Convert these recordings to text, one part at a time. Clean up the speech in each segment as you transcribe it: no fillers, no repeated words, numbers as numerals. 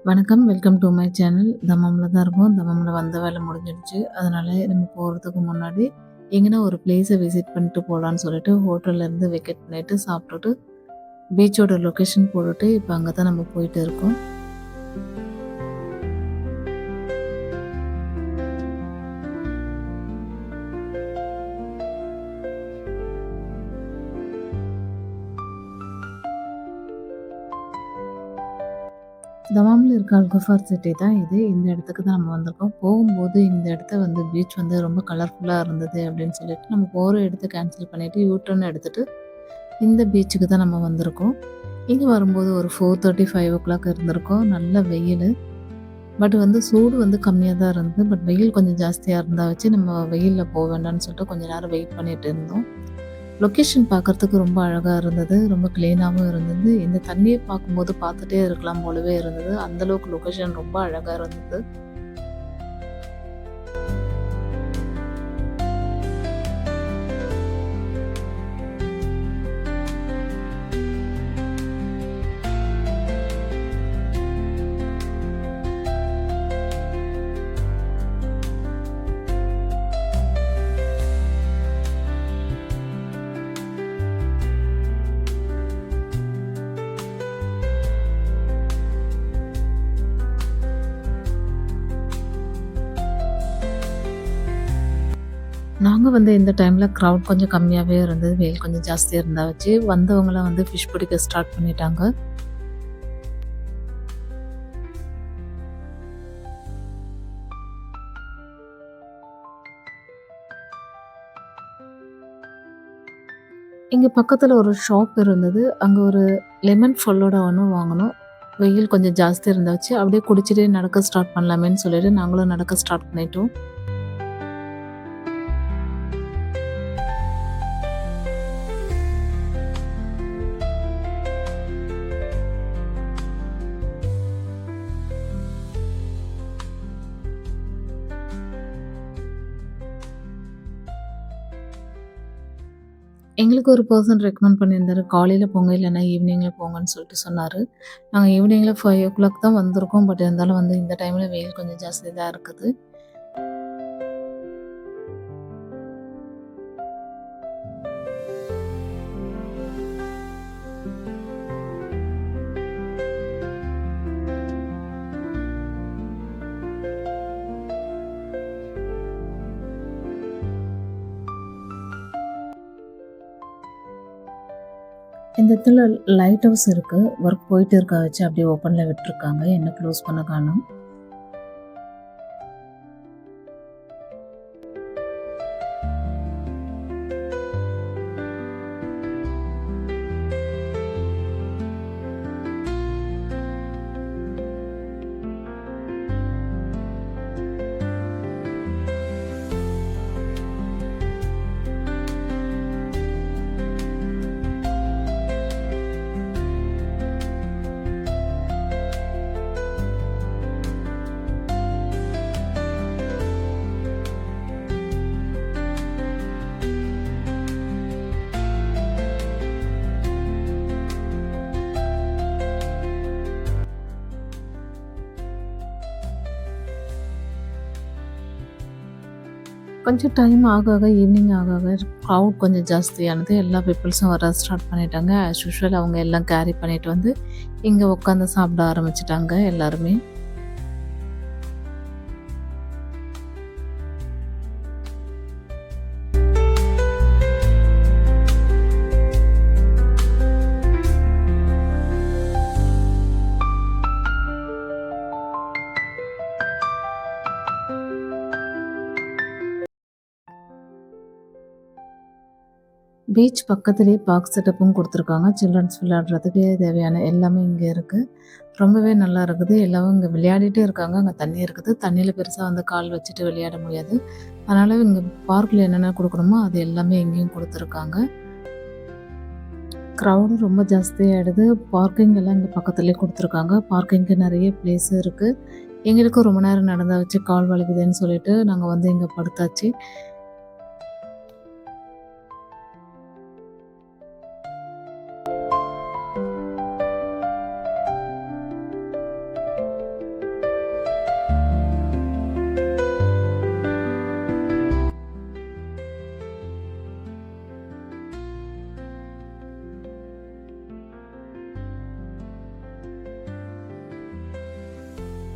வணக்கம். Welcome to my channel. தம்மம்ல தான் இருக்கோம். தம்மம்ல வந்த வேலை முடிஞ்சிடுச்சு. அதனால நம்ம போறதுக்கு முன்னாடி எங்கனா ஒரு பிளேஸ விசிட் பண்ணிட்டு போலான்னு சொல்லிட்டு ஹோட்டல்லேருந்து வெக்கேட் பண்ணிட்டு சாப்பிட்டுட்டு பீச்சோட லொகேஷன் போட்டுட்டு இப்ப அங்க தான் நம்ம போயிட்டு இருக்கோம். தமாம்ல இருக்க அல்கஃபார் சிட்டி தான் இது. இந்த இடத்துக்கு தான் நம்ம வந்திருக்கோம். போகும்போது இந்த இடத்த பீச் ரொம்ப கலர்ஃபுல்லா இருந்தது அப்படின்னு சொல்லிட்டு நம்ம போற இடத்த கேன்சல் பண்ணிட்டு யூ டர்ன் எடுத்துட்டு இந்த பீச்சுக்கு தான் நம்ம வந்திருக்கோம். இங்க வரும்போது ஒரு 4:30, 5:00 இருந்திருக்கும். நல்ல வெயிலு. பட் சூடு கம்மியா தான் இருந்தது. பட் வெயில் கொஞ்சம் ஜாஸ்தியா இருந்தா வச்சு நம்ம வெயில்ல போ வேண்டாம்னு சொல்லிட்டு கொஞ்ச நேரம் வெயிட் பண்ணிட்டு இருந்தோம். லொகேஷன் பார்க்கறதுக்கு ரொம்ப அழகா இருந்தது. ரொம்ப கிளீனாவும் இருந்தது. இந்த தண்ணிய பார்க்கும்போது பார்த்துட்டே இருக்கலாம் போலவே இருந்தது. அந்த அளவுக்கு லொகேஷன் ரொம்ப அழகா இருந்தது. நாங்க இந்த டைம்ல கிரவுட் கொஞ்சம் கம்மியாவே இருந்தது. வெயில் கொஞ்சம் ஜாஸ்தியா இருந்தா வச்சு, வந்தவங்கலாம் ஃபிஷ் பிடிக்க ஸ்டார்ட் பண்ணிட்டாங்க. இங்க பக்கத்துல ஒரு ஷாப் இருந்தது. அங்க ஒரு லெமன் ஃபல்லூடா ஒண்ணு வாங்குனோம். வெயில் கொஞ்சம் ஜாஸ்தி இருந்தா வச்சு, அப்படியே குடிச்சிட்டே நடக்க ஸ்டார்ட் பண்ணலாமேன்னு சொல்லிட்டு நாங்களும் நடக்க ஸ்டார்ட் பண்ணிட்டோம். எங்களுக்கு ஒரு பெர்சன் ரெக்கமெண்ட் பண்ணியிருந்தாரு. காலையில போங்க, இல்லன்னா ஈவினிங்ல போங்கன்னு சொல்லிட்டு சொன்னாரு. நாங்க ஈவினிங்ல 5:00 தான் வந்திருக்கோம். பட் இருந்தாலும் இந்த டைம்ல வெயில் கொஞ்சம் ஜாஸ்தி தான் இருக்குது. இந்த இடத்துல லைட் ஹவுஸ் இருக்கு. ஒர்க் போயிட்டு இருக்கா வச்சு அப்படியே ஓப்பன்ல விட்டுருக்காங்க. இன்னும் க்ளோஸ் பண்ண காணோம். கொஞ்சம் டைம் ஆக ஆக ஈவினிங் ஆக ஆக க்ரவுட் கொஞ்சம் ஜாஸ்தியானது. எல்லா பீப்பிள்ஸும் வர ஸ்டார்ட் பண்ணிட்டாங்க. ஆஸ் யூசுவல் அவங்க எல்லாம் கேரி பண்ணிட்டு இங்க உட்காந்து சாப்பிட ஆரம்பிச்சுட்டாங்க எல்லாருமே. பீச் பக்கத்திலேயே பார்க் செட்டப்பும் குடுத்துருக்காங்க. சில்ட்ரன்ஸ் விளையாடுறதுக்கு தேவையான எல்லாமே இங்க இருக்கு. ரொம்பவே நல்லா இருக்குது. எல்லாரும் இங்க விளையாடிட்டே இருக்காங்க. அங்க தண்ணி இருக்குது. தண்ணீல பெருசா கால் வச்சுட்டு விளையாட முடியாது. அதனால இங்க பார்க்ல என்னென்ன குடுக்கணுமோ அது எல்லாமே இங்கேயும் குடுத்துருக்காங்க. க்ரவுடும் ரொம்ப ஜாஸ்தியாயிடுது. பார்க்கிங் எல்லாம் இங்க பக்கத்திலேயே குடுத்துருக்காங்க. பார்க்கிங்க்கு நெறைய பிளேஸ் இருக்கு. எங்களுக்கும் ரொம்ப நேரம் நடந்தா வச்சு கால் வலிக்குதுன்னு சொல்லிட்டு நாங்க இங்க படுத்தாச்சு.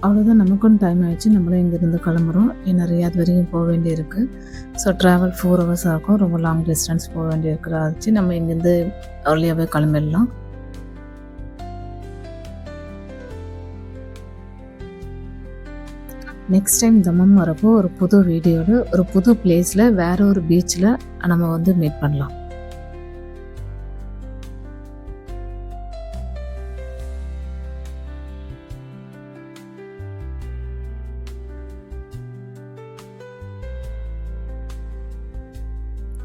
அவ்வளோதான், நமக்கும் டைம் ஆயிடுச்சு. நம்மளும் இங்கேருந்து கிளம்புறோம். ஏன்னா ரியாத் வரைக்கும் போக வேண்டியிருக்கு. ஸோ ட்ராவல் 4 ஹவர்ஸ் ஆகும். ரொம்ப லாங் டிஸ்டன்ஸ் போக வேண்டியிருக்கிறதாச்சு. நம்ம இங்கேருந்து ஏர்லியாகவே கிளம்பிடலாம். நெக்ஸ்ட் டைம் தம்மம் வரப்போ ஒரு புது வீடியோவில் ஒரு புது பிளேஸில் வேற ஒரு பீச்சில் நம்ம வந்து மீட் பண்ணலாம்.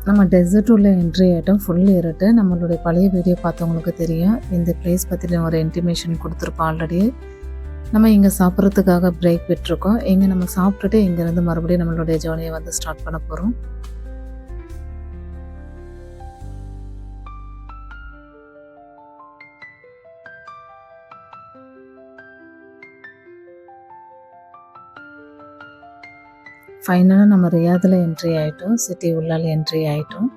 நம்ம டெசர்ட் உள்ள என்ட்ரி ஆகிட்டோம். ஃபுல் இருட்டு. நம்மளுடைய பழைய வீடியோ பார்த்தவங்களுக்கு தெரியும். இந்த பிளேஸ் பற்றின ஒரு இன்டிமேஷன் கொடுத்துருப்போம் ஆல்ரெடி. நம்ம இங்கே சாப்பிட்றதுக்காக பிரேக் விட்டுருக்கோம். இங்கே நம்ம சாப்பிட்டுட்டு இங்கேருந்து மறுபடியும் நம்மளுடைய ஜேர்னியை வந்து ஸ்டார்ட் பண்ண போகிறோம். ஃபைனலாக நம்ம ரியாதில் என்ட்ரி ஆகிட்டோம். சிட்டி உள்ளால என்ட்ரி ஆகிட்டோம்.